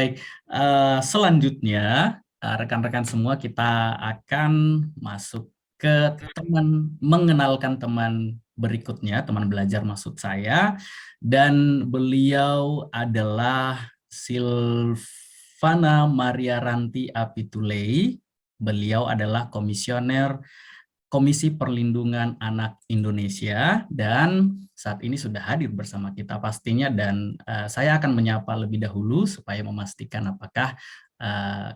Baik, selanjutnya rekan-rekan semua kita akan masuk ke mengenalkan teman berikutnya, teman belajar maksud saya, dan beliau adalah Silvana Maria Ranti Apitulei. Beliau adalah komisioner Komisi Perlindungan Anak Indonesia dan saat ini sudah hadir bersama kita pastinya, dan saya akan menyapa lebih dahulu supaya memastikan apakah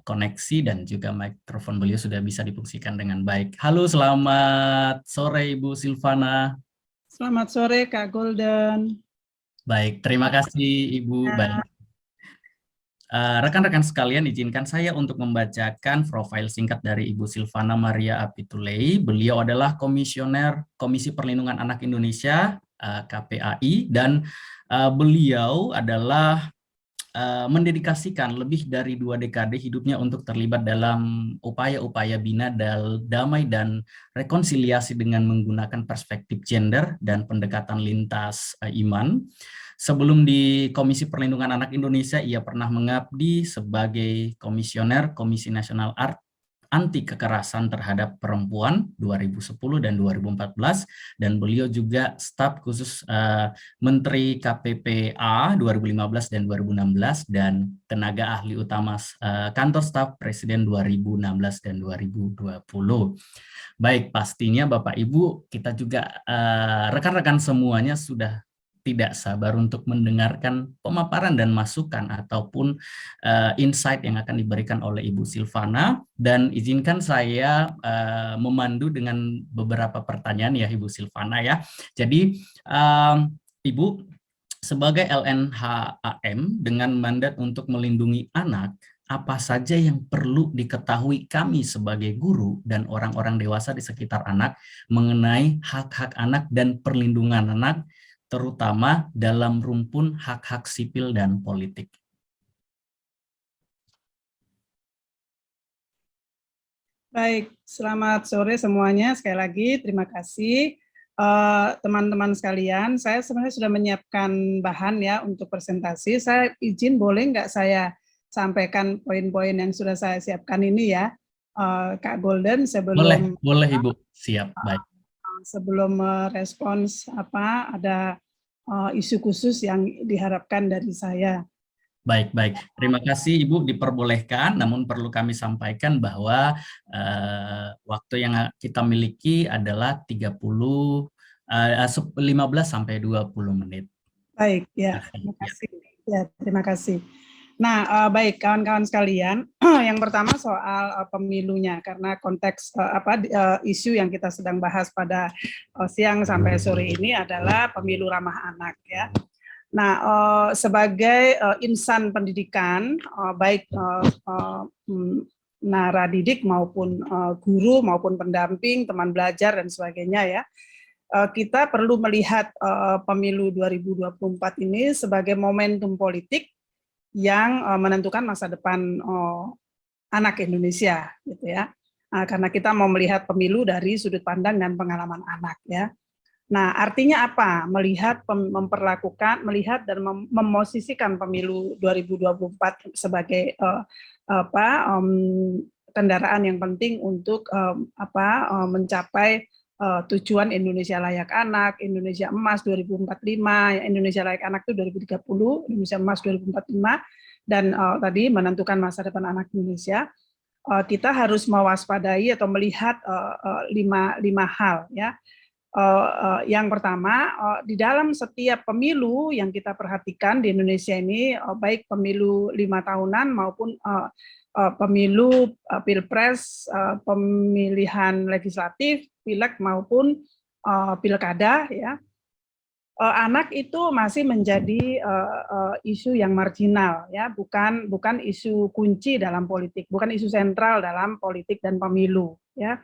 koneksi dan juga mikrofon beliau sudah bisa difungsikan dengan baik. Halo, selamat sore Ibu Silvana. Selamat sore Kak Golden. Baik, terima kasih Ibu. Baik. Rekan-rekan sekalian, izinkan saya untuk membacakan profil singkat dari Ibu Silvana Maria Apitulei. Beliau adalah Komisioner Komisi Perlindungan Anak Indonesia, KPAI, dan beliau adalah mendedikasikan lebih dari 2 dekade hidupnya untuk terlibat dalam upaya-upaya bina damai dan rekonsiliasi dengan menggunakan perspektif gender dan pendekatan lintas iman. Sebelum di Komisi Perlindungan Anak Indonesia, ia pernah mengabdi sebagai komisioner Komisi Nasional Anti Kekerasan Terhadap Perempuan 2010 dan 2014, dan beliau juga staf khusus Menteri KPPA 2015 dan 2016 dan tenaga ahli utama Kantor Staf Presiden 2016 dan 2020. Baik, pastinya Bapak Ibu, kita juga rekan-rekan semuanya sudah tidak sabar untuk mendengarkan pemaparan dan masukan ataupun insight yang akan diberikan oleh Ibu Silvana, dan izinkan saya memandu dengan beberapa pertanyaan ya Ibu Silvana ya. Jadi Ibu sebagai LNHAM dengan mandat untuk melindungi anak, apa saja yang perlu diketahui kami sebagai guru dan orang-orang dewasa di sekitar anak mengenai hak-hak anak dan perlindungan anak, terutama dalam rumpun hak-hak sipil dan politik? Baik, selamat sore semuanya. Sekali lagi terima kasih teman-teman sekalian. Saya sebenarnya sudah menyiapkan bahan ya untuk presentasi. Saya izin boleh nggak saya sampaikan poin-poin yang sudah saya siapkan ini ya, Kak Golden, sebelum boleh Ibu. Siap, baik. Sebelum merespons ada isu khusus yang diharapkan dari saya. Baik. Terima kasih Ibu diperbolehkan, namun perlu kami sampaikan bahwa waktu yang kita miliki adalah 15 sampai 20 menit. Baik, ya, terima kasih. Ya, terima kasih. Nah, baik kawan-kawan sekalian, yang pertama soal pemilunya, karena konteks isu yang kita sedang bahas pada siang sampai sore ini adalah pemilu ramah anak ya. Nah, sebagai insan pendidikan, baik naradidik maupun guru maupun pendamping, teman belajar dan sebagainya ya, kita perlu melihat pemilu 2024 ini sebagai momentum politik yang menentukan masa depan anak Indonesia, gitu ya. Karena kita mau melihat pemilu dari sudut pandang dan pengalaman anak ya. Nah, artinya apa? Melihat dan memosisikan pemilu 2024 sebagai kendaraan yang penting untuk mencapai tujuan Indonesia Layak Anak, Indonesia Emas 2045, Indonesia Layak Anak itu 2030, Indonesia Emas 2045, dan tadi menentukan masa depan anak Indonesia. Kita harus mewaspadai atau melihat lima hal ya. Yang pertama, di dalam setiap pemilu yang kita perhatikan di Indonesia ini, baik pemilu 5 tahunan maupun pemilu pilpres, pemilihan legislatif, pileg maupun pilkada, ya, anak itu masih menjadi isu yang marginal, ya, bukan isu kunci dalam politik, bukan isu sentral dalam politik dan pemilu, ya.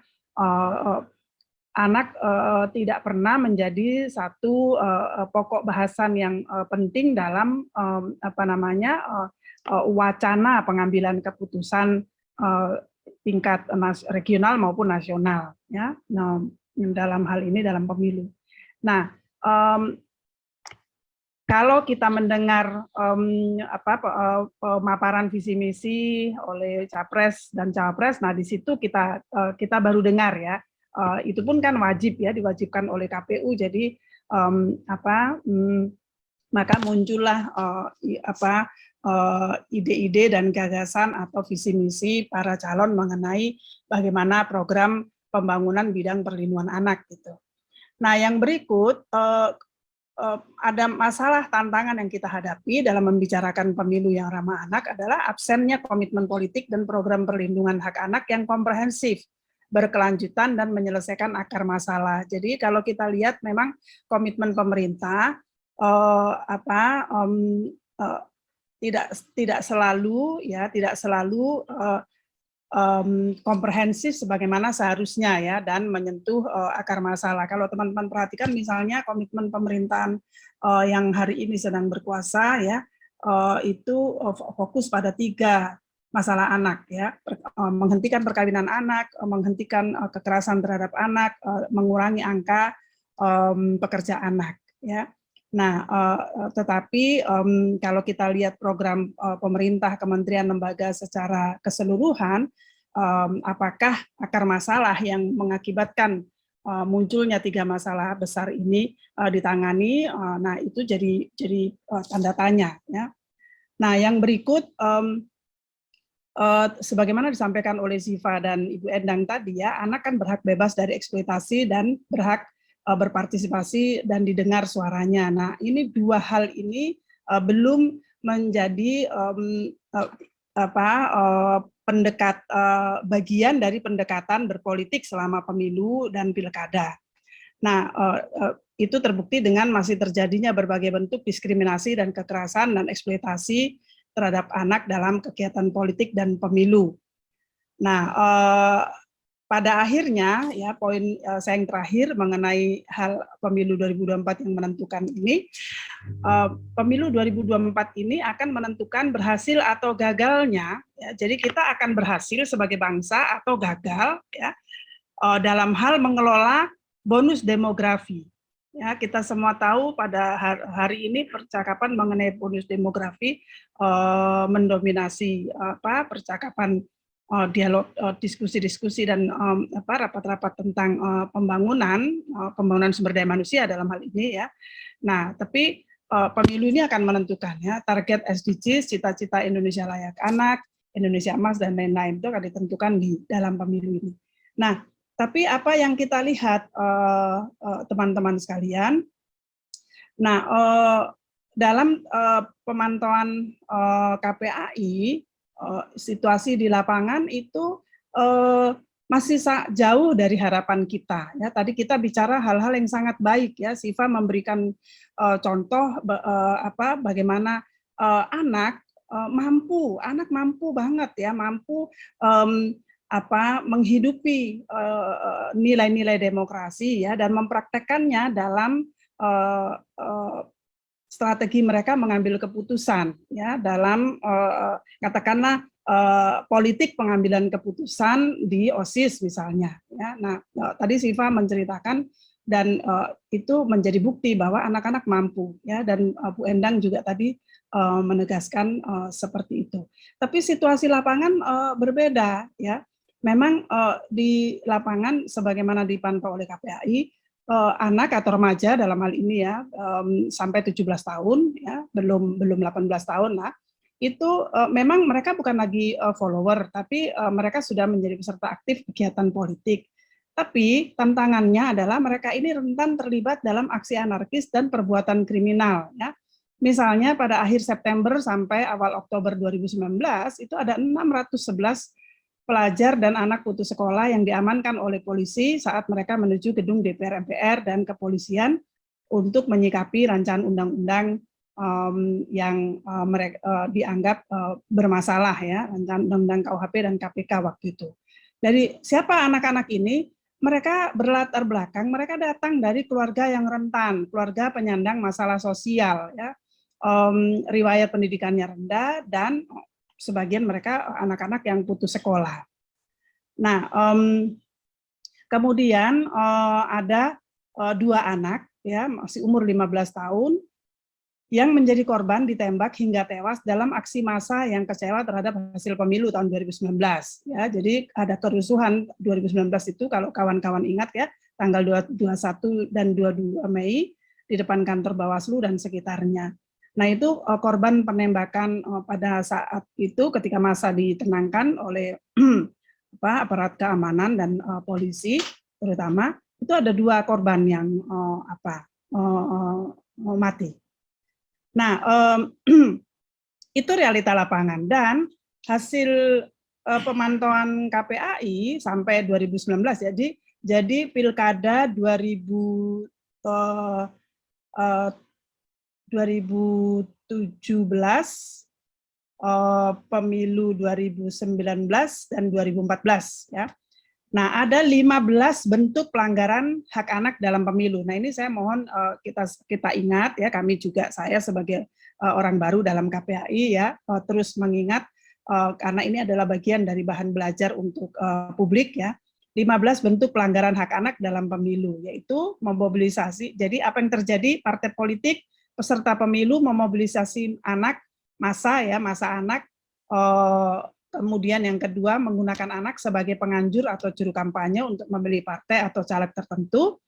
Anak tidak pernah menjadi satu pokok bahasan yang penting dalam wacana pengambilan keputusan tingkat regional maupun nasional, ya. Nah, dalam hal ini dalam pemilu. Nah, kalau kita mendengar pemaparan visi misi oleh capres dan cawapres, nah di situ kita baru dengar ya, itu pun kan wajib ya, diwajibkan oleh KPU. Jadi maka muncullah ide-ide dan gagasan atau visi misi para calon mengenai bagaimana program pembangunan bidang perlindungan anak gitu. Nah, yang berikut ada masalah tantangan yang kita hadapi dalam membicarakan pemilu yang ramah anak adalah absennya komitmen politik dan program perlindungan hak anak yang komprehensif, berkelanjutan dan menyelesaikan akar masalah. Jadi kalau kita lihat memang komitmen pemerintah tidak selalu komprehensif sebagaimana seharusnya ya, dan menyentuh akar masalah. Kalau teman-teman perhatikan misalnya komitmen pemerintahan yang hari ini sedang berkuasa ya, itu fokus pada 3 masalah anak ya, menghentikan perkawinan anak, menghentikan kekerasan terhadap anak, mengurangi angka pekerja anak ya. Nah, tetapi kalau kita lihat program pemerintah, kementerian, lembaga secara keseluruhan, apakah akar masalah yang mengakibatkan munculnya 3 masalah besar ini ditangani? Nah, itu jadi tanda tanya. Ya. Nah, yang berikut, sebagaimana disampaikan oleh Ziva dan Ibu Endang tadi ya, anak kan berhak bebas dari eksploitasi dan berhak berpartisipasi dan didengar suaranya. Nah, ini 2 hal ini belum menjadi bagian dari pendekatan berpolitik selama pemilu dan pilkada. Nah, itu terbukti dengan masih terjadinya berbagai bentuk diskriminasi dan kekerasan dan eksploitasi terhadap anak dalam kegiatan politik dan pemilu. Nah, pada akhirnya ya poin saya yang terakhir mengenai hal pemilu 2024 yang menentukan ini, pemilu 2024 ini akan menentukan berhasil atau gagalnya ya, jadi kita akan berhasil sebagai bangsa atau gagal ya dalam hal mengelola bonus demografi. Ya, kita semua tahu pada hari ini percakapan mengenai bonus demografi mendominasi percakapan dialog, diskusi-diskusi dan rapat-rapat tentang pembangunan sumber daya manusia dalam hal ini ya. Nah, tapi pemilu ini akan menentukan ya target SDGs, cita-cita Indonesia layak anak, Indonesia emas dan lain-lain itu akan ditentukan di dalam pemilu ini. Nah, tapi apa yang kita lihat teman-teman sekalian, nah dalam pemantauan KPAI, situasi di lapangan itu masih jauh dari harapan kita. Ya, tadi kita bicara hal-hal yang sangat baik ya. Siva memberikan contoh bagaimana anak mampu banget ya, mampu menghidupi nilai-nilai demokrasi ya dan mempraktekannya dalam strategi mereka mengambil keputusan ya dalam katakanlah politik pengambilan keputusan di OSIS misalnya ya. Nah, tadi Siva menceritakan dan itu menjadi bukti bahwa anak-anak mampu ya, dan Bu Endang juga tadi menegaskan seperti itu. Tapi situasi lapangan berbeda ya. Memang di lapangan sebagaimana dipantau oleh KPAI, anak atau remaja dalam hal ini ya sampai 17 tahun ya, belum 18 tahun lah, itu memang mereka bukan lagi follower, tapi mereka sudah menjadi peserta aktif kegiatan politik. Tapi tantangannya adalah mereka ini rentan terlibat dalam aksi anarkis dan perbuatan kriminal ya. Misalnya pada akhir September sampai awal Oktober 2019 itu ada 611 pelajar dan anak putus sekolah yang diamankan oleh polisi saat mereka menuju gedung DPR MPR dan kepolisian untuk menyikapi rancangan undang-undang yang mereka dianggap bermasalah ya, rancangan undang-undang KUHP dan KPK waktu itu. Dari siapa anak-anak ini? Mereka berlatar belakang, mereka datang dari keluarga yang rentan, keluarga penyandang masalah sosial ya, riwayat pendidikannya rendah dan sebagian mereka anak-anak yang putus sekolah. Nah, kemudian ada 2 anak ya masih umur 15 tahun yang menjadi korban ditembak hingga tewas dalam aksi massa yang kecewa terhadap hasil pemilu tahun 2019. Ya, jadi ada kerusuhan 2019 itu kalau kawan-kawan ingat ya, tanggal 21 dan 22 Mei di depan kantor Bawaslu dan sekitarnya. Nah, itu korban penembakan pada saat itu ketika massa ditenangkan oleh aparat keamanan dan polisi terutama, itu ada 2 korban yang mati. Nah, itu realita lapangan dan hasil pemantauan KPAI sampai 2019 jadi pilkada 2017, pemilu 2019 dan 2014 ya. Nah, ada 15 bentuk pelanggaran hak anak dalam pemilu. Nah, ini saya mohon kita ingat ya, kami juga, saya sebagai orang baru dalam KPAI ya, terus mengingat karena ini adalah bagian dari bahan belajar untuk publik ya. 15 bentuk pelanggaran hak anak dalam pemilu, yaitu memobilisasi. Jadi apa yang terjadi, partai politik peserta pemilu memobilisasi anak, massa anak, kemudian yang kedua, menggunakan anak sebagai penganjur atau juru kampanye untuk memilih partai atau caleg tertentu,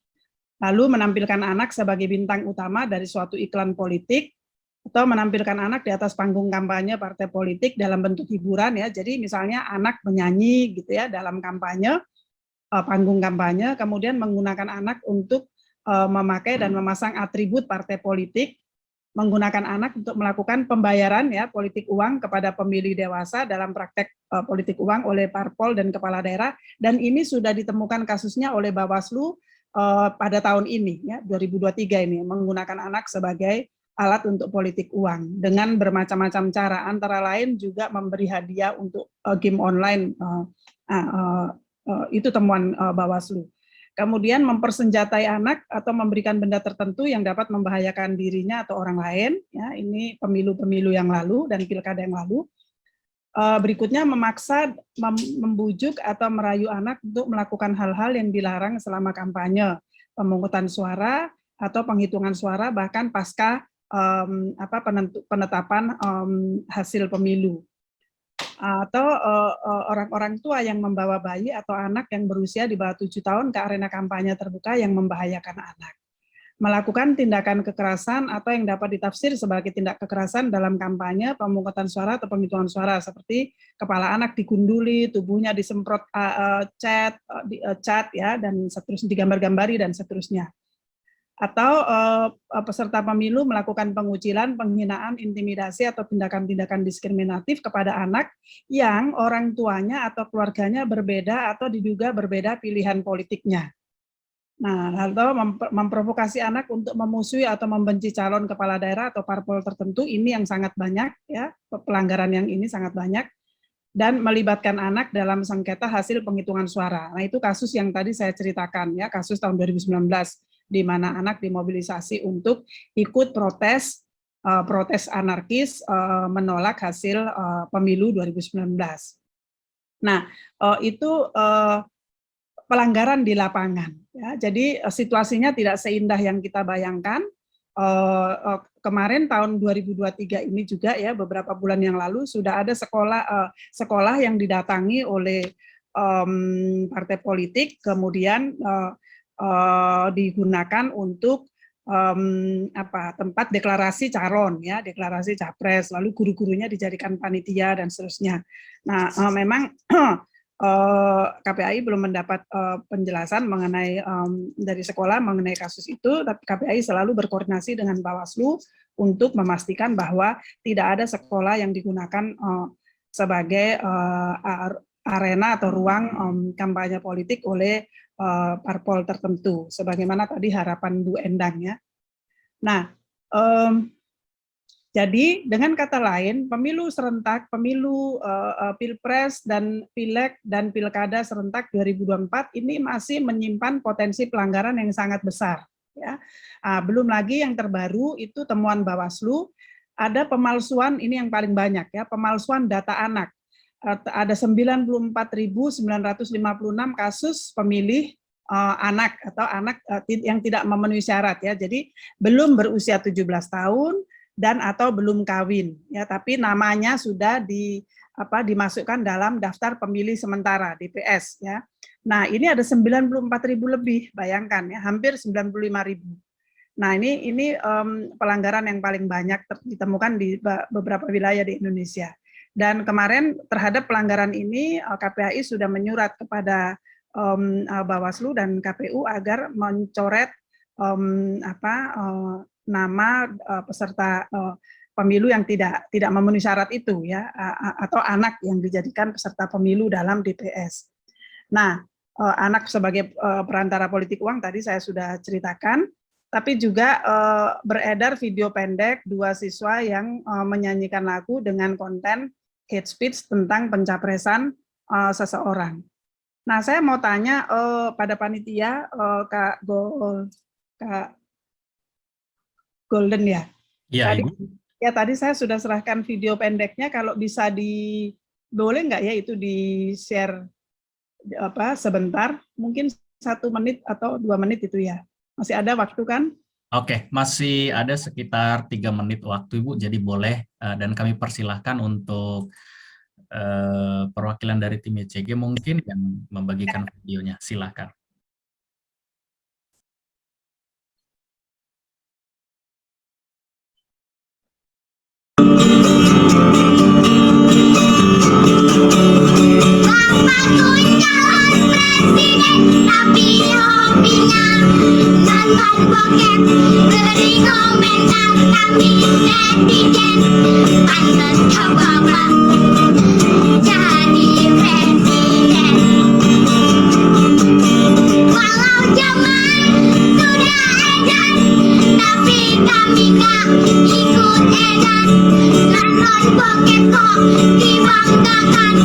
lalu menampilkan anak sebagai bintang utama dari suatu iklan politik, atau menampilkan anak di atas panggung kampanye partai politik dalam bentuk hiburan ya. Jadi misalnya anak menyanyi gitu ya dalam kampanye, panggung kampanye, kemudian menggunakan anak untuk memakai dan memasang atribut partai politik, menggunakan anak untuk melakukan pembayaran ya politik uang kepada pemilih dewasa dalam praktek politik uang oleh parpol dan kepala daerah, dan ini sudah ditemukan kasusnya oleh Bawaslu pada tahun ini ya 2023 ini, menggunakan anak sebagai alat untuk politik uang dengan bermacam-macam cara, antara lain juga memberi hadiah untuk game online, itu temuan Bawaslu. Kemudian mempersenjatai anak atau memberikan benda tertentu yang dapat membahayakan dirinya atau orang lain. Ya, ini pemilu-pemilu yang lalu dan pilkada yang lalu. Berikutnya memaksa, membujuk atau merayu anak untuk melakukan hal-hal yang dilarang selama kampanye, pemungutan suara atau penghitungan suara, bahkan pasca penetapan hasil pemilu. Atau orang-orang tua yang membawa bayi atau anak yang berusia di bawah 7 tahun ke arena kampanye terbuka yang membahayakan anak. Melakukan tindakan kekerasan atau yang dapat ditafsir sebagai tindak kekerasan dalam kampanye, pemungutan suara atau penghitungan suara, seperti kepala anak digunduli, tubuhnya disemprot cat ya, dan seterusnya, digambar-gambari dan seterusnya. Atau peserta pemilu melakukan pengucilan, penghinaan, intimidasi, atau tindakan-tindakan diskriminatif kepada anak yang orang tuanya atau keluarganya berbeda atau diduga berbeda pilihan politiknya. Nah, atau memprovokasi anak untuk memusuhi atau membenci calon kepala daerah atau parpol tertentu, ini yang sangat banyak ya, pelanggaran yang ini sangat banyak, dan melibatkan anak dalam sengketa hasil penghitungan suara. Nah, itu kasus yang tadi saya ceritakan ya, kasus tahun 2019 di mana anak dimobilisasi untuk ikut protes anarkis menolak hasil pemilu 2019. Nah, itu pelanggaran di lapangan ya. Jadi situasinya tidak seindah yang kita bayangkan. Kemarin tahun 2023 ini juga ya, beberapa bulan yang lalu sudah ada sekolah yang didatangi oleh partai politik, kemudian digunakan untuk tempat deklarasi calon ya, deklarasi capres, lalu guru-gurunya dijadikan panitia dan seterusnya. Nah, memang KPAI belum mendapat penjelasan mengenai dari sekolah mengenai kasus itu, tapi KPAI selalu berkoordinasi dengan Bawaslu untuk memastikan bahwa tidak ada sekolah yang digunakan sebagai arena atau ruang kampanye politik oleh parpol tertentu, sebagaimana tadi harapan Bu Endang ya. Nah, jadi dengan kata lain, pemilu serentak, pemilu pilpres dan pileg dan pilkada serentak 2024 ini masih menyimpan potensi pelanggaran yang sangat besar. Ya, belum lagi yang terbaru itu temuan Bawaslu, ada pemalsuan, ini yang paling banyak ya, pemalsuan data anak. Ada 94.956 kasus pemilih anak atau anak yang tidak memenuhi syarat ya. Jadi belum berusia 17 tahun, dan atau belum kawin ya, tapi namanya sudah dimasukkan dalam daftar pemilih sementara DPS ya. Nah, ini ada 94.000 lebih, bayangkan ya, hampir 95.000. Nah, ini pelanggaran yang paling banyak ditemukan di beberapa wilayah di Indonesia. Dan kemarin terhadap pelanggaran ini KPAI sudah menyurat kepada Bawaslu dan KPU agar mencoret nama peserta pemilu yang tidak memenuhi syarat itu ya, atau anak yang dijadikan peserta pemilu dalam DPS. Nah, anak sebagai perantara politik uang tadi saya sudah ceritakan, tapi juga beredar video pendek 2 siswa yang menyanyikan lagu dengan konten hate speech tentang pencapresan seseorang. Nah, saya mau tanya pada panitia, Kak Golden ya. Iya, Ibu. Ya, tadi saya sudah serahkan video pendeknya, kalau bisa boleh nggak ya itu di-share sebentar, mungkin 1 menit atau 2 menit itu ya. Masih ada waktu kan? Oke, masih ada sekitar 3 menit waktu, Ibu, jadi boleh, dan kami persilahkan untuk perwakilan dari tim YCG mungkin yang membagikan videonya. Silakan. Tapi hobinya nonton bokep, beri komentar kami netizen, pantes coba jadi presiden. Walau zaman sudah edan, tapi kami gak ikut edan. Nonton bokep kok dibanggakan,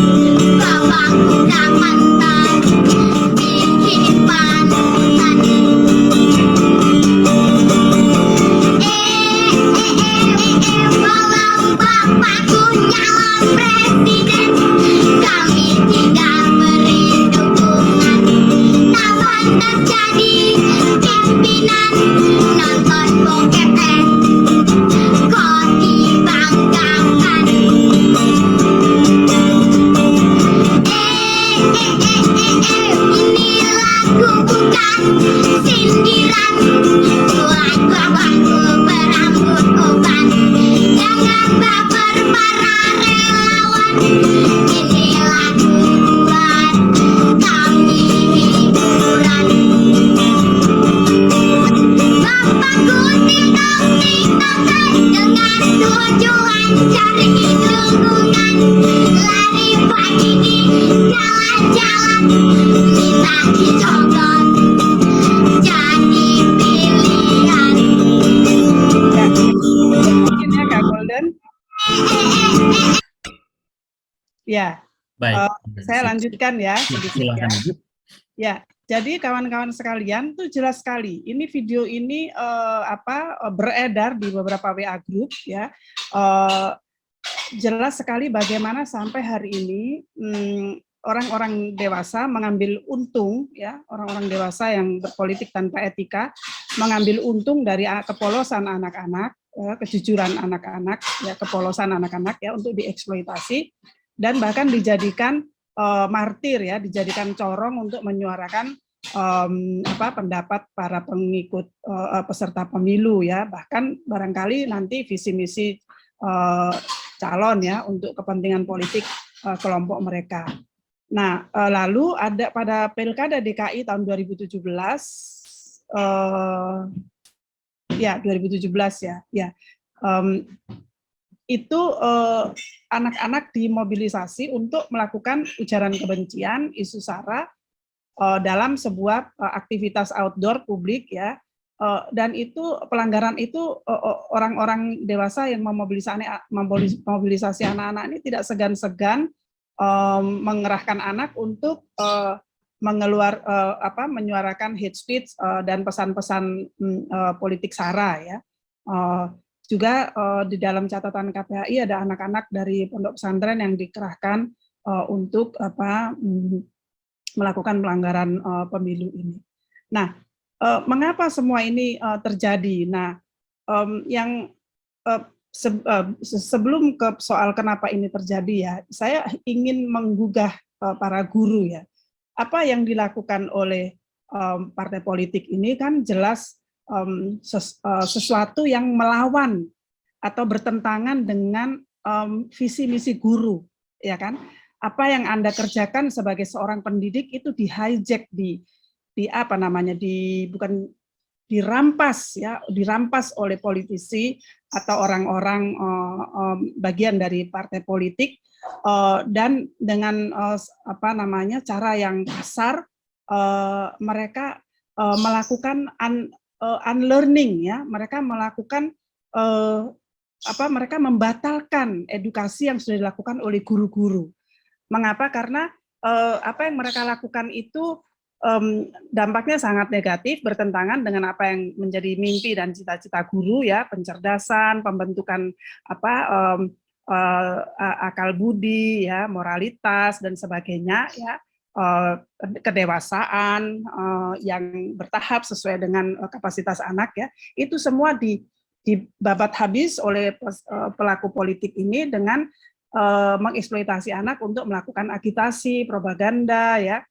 bapakku gak mantan bikin panutan. Walau bapakku nyalon presiden, kami tidak beri dukungan. Tak pantas jadi pimpinan, nonton bokep kok dibanggakan. Ini lagu bukan sindiran buat bapakku berambut uban. Jangan baper para relawan, ini lagu buat kami hiburan. Bapakku TikTok dengan tujuan cari dukungan. Lari pagi di jalan-jalan, minta dicokot jadi pilihan. Mungkin ya Kak Golden. Ya, Baik. saya lanjutkan ya sedikit ya. Silakan, Ibu. Ya, jadi kawan-kawan sekalian tuh jelas sekali. Ini video ini beredar di beberapa WA group ya. Jelas sekali bagaimana sampai hari ini orang-orang dewasa mengambil untung ya, orang-orang dewasa yang berpolitik tanpa etika mengambil untung dari kepolosan anak-anak, kejujuran anak-anak, ya kepolosan anak-anak ya untuk dieksploitasi dan bahkan dijadikan martir ya, dijadikan corong untuk menyuarakan pendapat para pengikut peserta pemilu ya, bahkan barangkali nanti visi misi calon ya untuk kepentingan politik kelompok mereka. Nah, lalu ada pada Pilkada DKI tahun 2017 itu anak-anak dimobilisasi untuk melakukan ujaran kebencian, isu sara dalam sebuah aktivitas outdoor publik ya, dan itu pelanggaran itu orang-orang dewasa yang memobilisasi anak-anak ini tidak segan-segan mengerahkan anak untuk menyuarakan hate speech dan pesan-pesan politik sara ya. Juga di dalam catatan KPAI ada anak-anak dari pondok pesantren yang dikerahkan untuk melakukan pelanggaran pemilu ini. Nah, mengapa semua ini terjadi? Nah, yang sebelum ke soal kenapa ini terjadi ya, saya ingin menggugah para guru ya. Apa yang dilakukan oleh partai politik ini kan jelas sesuatu yang melawan atau bertentangan dengan visi misi guru, ya kan? Apa yang Anda kerjakan sebagai seorang pendidik itu di-hijack, bukan dirampas ya, dirampas oleh politisi atau orang-orang bagian dari partai politik, dan dengan cara yang kasar mereka melakukan unlearning ya, mereka melakukan mereka membatalkan edukasi yang sudah dilakukan oleh guru-guru. Mengapa? Karena apa yang mereka lakukan itu dampaknya sangat negatif, bertentangan dengan apa yang menjadi mimpi dan cita-cita guru ya, pencerdasan, pembentukan akal budi ya, moralitas dan sebagainya ya, kedewasaan yang bertahap sesuai dengan kapasitas anak ya, itu semua dibabat habis oleh pelaku politik ini dengan mengeksploitasi anak untuk melakukan agitasi, propaganda ya,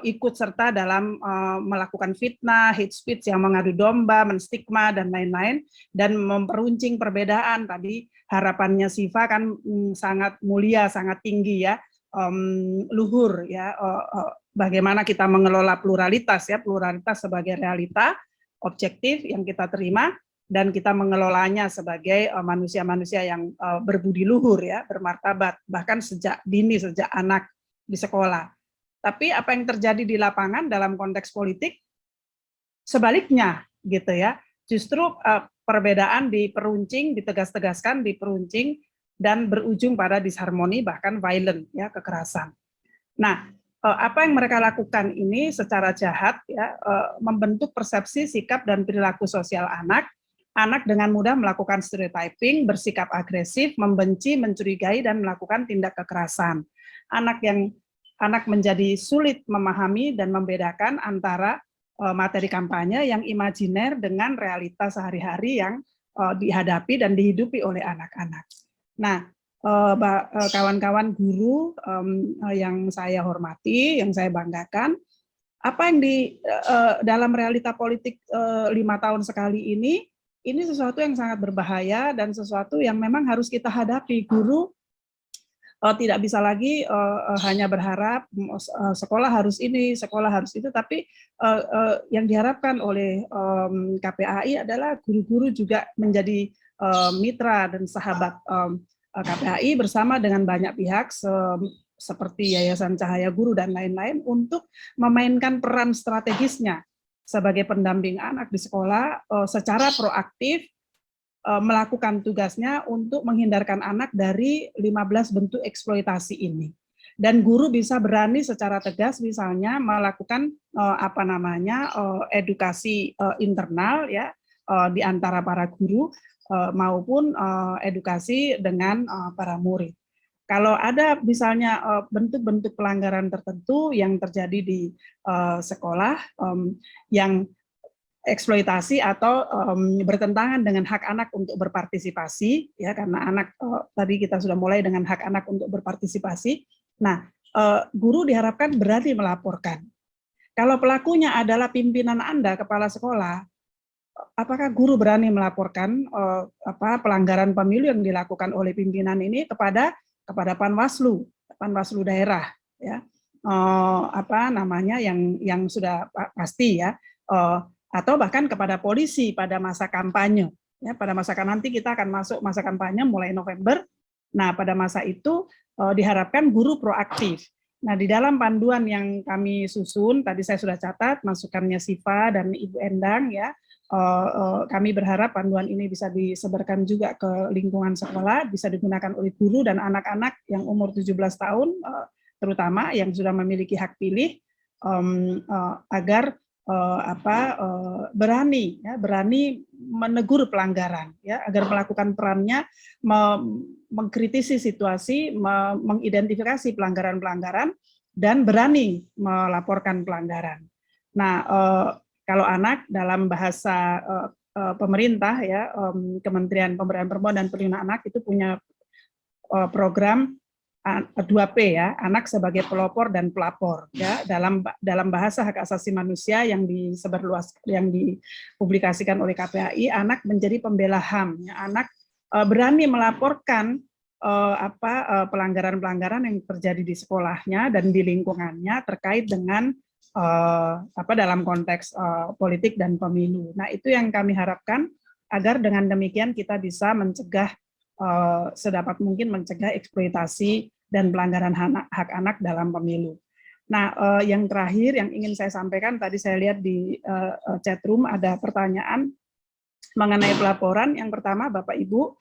ikut serta dalam melakukan fitnah, hate speech yang mengadu domba, menstigma dan lain-lain, dan memperuncing perbedaan. Tadi harapannya Siva kan sangat mulia, sangat tinggi ya, luhur ya, bagaimana kita mengelola pluralitas ya, pluralitas sebagai realita objektif yang kita terima dan kita mengelolanya sebagai manusia-manusia yang berbudi luhur ya, bermartabat, bahkan sejak dini, sejak anak di sekolah. Tapi apa yang terjadi di lapangan dalam konteks politik sebaliknya gitu ya. Justru perbedaan diperuncing, ditegas-tegaskan, diperuncing dan berujung pada disharmoni bahkan violent ya, kekerasan. Nah, apa yang mereka lakukan ini secara jahat ya, membentuk persepsi, sikap dan perilaku sosial anak. Anak dengan mudah melakukan stereotyping, bersikap agresif, membenci, mencurigai dan melakukan tindak kekerasan. Anak menjadi sulit memahami dan membedakan antara materi kampanye yang imajiner dengan realitas sehari-hari yang dihadapi dan dihidupi oleh anak-anak. Nah, kawan-kawan guru yang saya hormati, yang saya banggakan, apa yang dalam realita politik 5 tahun sekali ini sesuatu yang sangat berbahaya dan sesuatu yang memang harus kita hadapi. Guru tidak bisa lagi hanya berharap sekolah harus ini, sekolah harus itu, tapi yang diharapkan oleh KPAI adalah guru-guru juga menjadi mitra dan sahabat KPAI bersama dengan banyak pihak seperti Yayasan Cahaya Guru dan lain-lain untuk memainkan peran strategisnya sebagai pendamping anak di sekolah secara proaktif, melakukan tugasnya untuk menghindarkan anak dari 15 bentuk eksploitasi ini. Dan guru bisa berani secara tegas misalnya melakukan edukasi internal ya di antara para guru maupun edukasi dengan para murid. Kalau ada misalnya bentuk-bentuk pelanggaran tertentu yang terjadi di sekolah yang eksploitasi atau bertentangan dengan hak anak untuk berpartisipasi ya, karena anak tadi kita sudah mulai dengan hak anak untuk berpartisipasi. Nah, guru diharapkan berani melaporkan. Kalau pelakunya adalah pimpinan Anda, kepala sekolah, apakah guru berani melaporkan pelanggaran pemilu yang dilakukan oleh pimpinan ini kepada Panwaslu daerah ya, yang sudah pasti ya, atau bahkan kepada polisi pada masa kampanye ya, pada masa nanti kita akan masuk masa kampanye mulai November. Nah, pada masa itu diharapkan guru proaktif. Nah, di dalam panduan yang kami susun tadi saya sudah catat masukannya Siva dan Ibu Endang ya, kami berharap panduan ini bisa disebarkan juga ke lingkungan sekolah, bisa digunakan oleh guru dan anak-anak yang umur 17 tahun terutama yang sudah memiliki hak pilih, agar berani menegur pelanggaran ya, agar melakukan perannya mengkritisi situasi, mengidentifikasi pelanggaran-pelanggaran dan berani melaporkan pelanggaran. Nah, kalau anak dalam bahasa pemerintah ya, Kementerian Pemberdayaan Perempuan dan Perlindungan Anak itu punya program 2P ya, anak sebagai pelopor dan pelapor ya, dalam bahasa hak asasi manusia yang yang dipublikasikan oleh KPAI, anak menjadi pembela HAM ya, anak berani melaporkan pelanggaran-pelanggaran yang terjadi di sekolahnya dan di lingkungannya terkait dengan dalam konteks politik dan pemilu. Nah, itu yang kami harapkan agar dengan demikian kita bisa mencegah sedapat mungkin mencegah eksploitasi dan pelanggaran hak anak dalam pemilu. Nah, yang terakhir yang ingin saya sampaikan, tadi saya lihat di chat room ada pertanyaan mengenai pelaporan. Yang pertama, Bapak Ibu,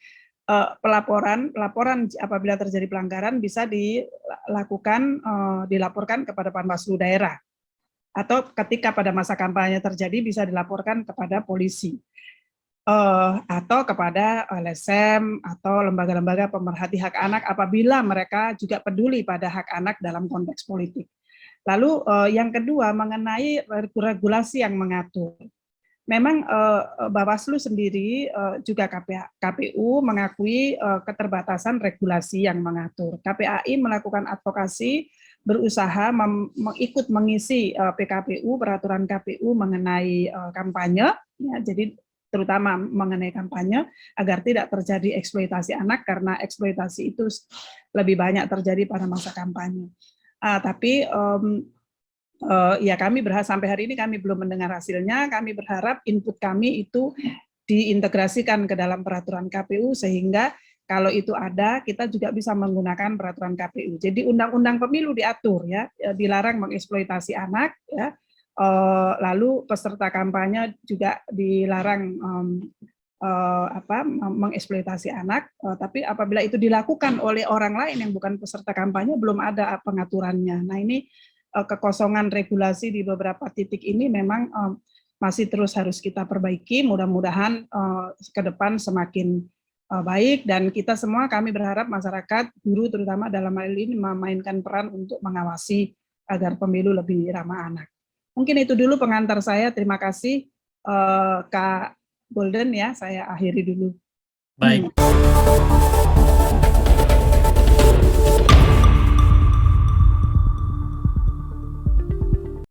laporan apabila terjadi pelanggaran bisa dilaporkan kepada Panwaslu daerah, atau ketika pada masa kampanye terjadi bisa dilaporkan kepada polisi. Atau kepada LSM atau lembaga-lembaga pemerhati hak anak apabila mereka juga peduli pada hak anak dalam konteks politik. Lalu yang kedua mengenai regulasi yang mengatur. Memang Bawaslu sendiri juga KPU mengakui keterbatasan regulasi yang mengatur. KPAI melakukan advokasi, berusaha ikut mengisi PKPU, peraturan KPU mengenai kampanye, ya, jadi terutama mengenai kampanye, agar tidak terjadi eksploitasi anak, karena eksploitasi itu lebih banyak terjadi pada masa kampanye. Tapi ya kami berharap sampai hari ini kami belum mendengar hasilnya, kami berharap input kami itu diintegrasikan ke dalam peraturan KPU, sehingga kalau itu ada, kita juga bisa menggunakan peraturan KPU. Jadi undang-undang pemilu diatur, ya, dilarang mengeksploitasi anak, ya. Lalu peserta kampanye juga dilarang mengeksploitasi anak, tapi apabila itu dilakukan oleh orang lain yang bukan peserta kampanye belum ada pengaturannya. Nah, ini kekosongan regulasi di beberapa titik ini memang masih terus harus kita perbaiki. Mudah-mudahan ke depan semakin baik, dan kita semua, kami berharap masyarakat, guru terutama dalam hal ini memainkan peran untuk mengawasi agar pemilu lebih ramah anak. Mungkin itu dulu pengantar saya. Terima kasih Kak Golden ya, saya akhiri dulu. Baik.